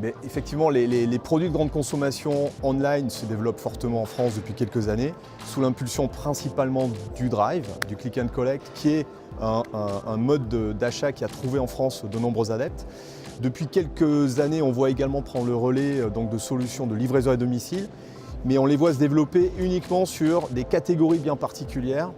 mais effectivement, les produits de grande consommation online se développent fortement en France depuis quelques années, sous l'impulsion principalement du drive, du click and collect, qui est un mode d'achat qui a trouvé en France de nombreux adeptes. Depuis quelques années, on voit également prendre le relais donc, de solutions de livraison à domicile, mais on les voit se développer uniquement sur des catégories bien particulières,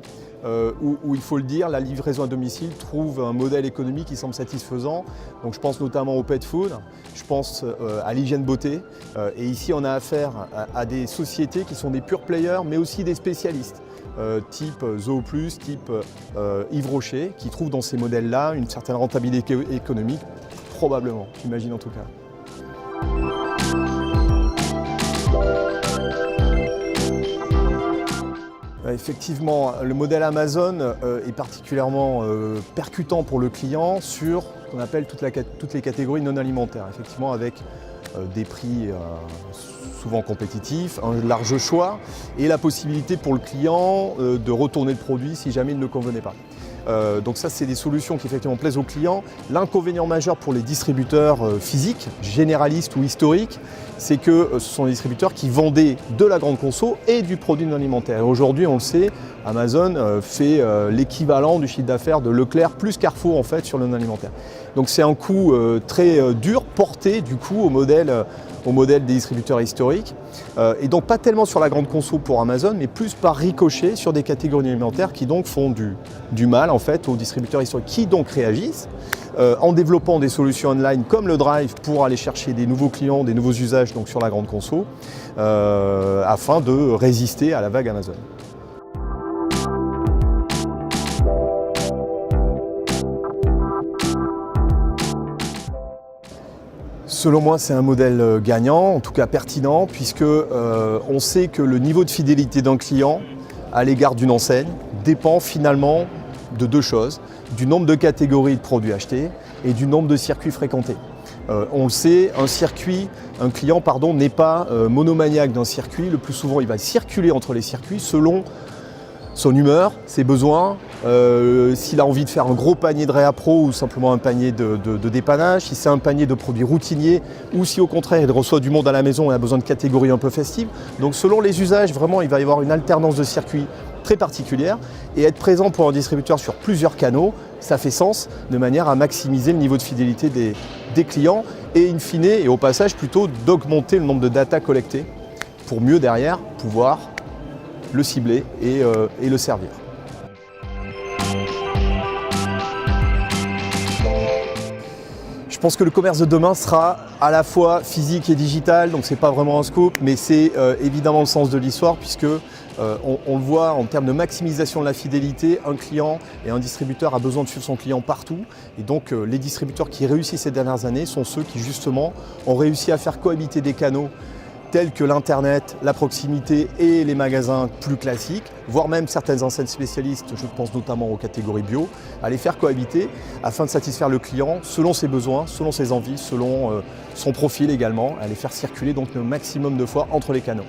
où il faut le dire, la livraison à domicile trouve un modèle économique qui semble satisfaisant. Donc je pense notamment au pet food, je pense à l'hygiène beauté. Et ici, on a affaire à des sociétés qui sont des pure players, mais aussi des spécialistes, type Zooplus, type Yves Rocher, qui trouvent dans ces modèles-là une certaine rentabilité économique, probablement, j'imagine en tout cas. Effectivement, le modèle Amazon est particulièrement percutant pour le client sur ce qu'on appelle toutes les catégories non alimentaires. Effectivement, avec des prix souvent compétitifs, un large choix et la possibilité pour le client de retourner le produit si jamais il ne convenait pas. Donc ça, c'est des solutions qui effectivement plaisent aux clients. L'inconvénient majeur pour les distributeurs physiques, généralistes ou historiques, c'est que ce sont des distributeurs qui vendaient de la grande conso et du produit non alimentaire. Et aujourd'hui, on le sait, Amazon fait l'équivalent du chiffre d'affaires de Leclerc plus Carrefour en fait sur le non alimentaire. Donc c'est un coût très dur porté du coup au modèle des distributeurs historiques. Et donc pas tellement sur la grande conso pour Amazon, mais plus par ricochet sur des catégories alimentaires qui donc font du mal en fait aux distributeurs historiques qui donc réagissent en développant des solutions online comme le Drive pour aller chercher des nouveaux clients, des nouveaux usages donc sur la grande conso afin de résister à la vague Amazon. Selon moi, c'est un modèle gagnant, en tout cas pertinent, puisque on sait que le niveau de fidélité d'un client à l'égard d'une enseigne dépend finalement de deux choses, du nombre de catégories de produits achetés et du nombre de circuits fréquentés. On le sait, un client n'est pas monomaniaque d'un circuit. Le plus souvent, il va circuler entre les circuits selon son humeur, ses besoins, s'il a envie de faire un gros panier de réappro ou simplement un panier de dépannage, si c'est un panier de produits routiniers ou si au contraire il reçoit du monde à la maison et a besoin de catégories un peu festives. Donc selon les usages, vraiment il va y avoir une alternance de circuits très particulière et être présent pour un distributeur sur plusieurs canaux, ça fait sens de manière à maximiser le niveau de fidélité des clients et in fine et au passage plutôt d'augmenter le nombre de data collectées pour mieux derrière pouvoir le cibler et le servir. Je pense que le commerce de demain sera à la fois physique et digital, donc c'est pas vraiment un scoop, mais c'est évidemment le sens de l'histoire puisque on le voit en termes de maximisation de la fidélité, un client et un distributeur a besoin de suivre son client partout. Et donc les distributeurs qui réussissent ces dernières années sont ceux qui justement ont réussi à faire cohabiter des canaux tels que l'Internet, la proximité et les magasins plus classiques, voire même certaines enseignes spécialistes, je pense notamment aux catégories bio, à les faire cohabiter afin de satisfaire le client selon ses besoins, selon ses envies, selon son profil également, à les faire circuler donc le maximum de fois entre les canaux.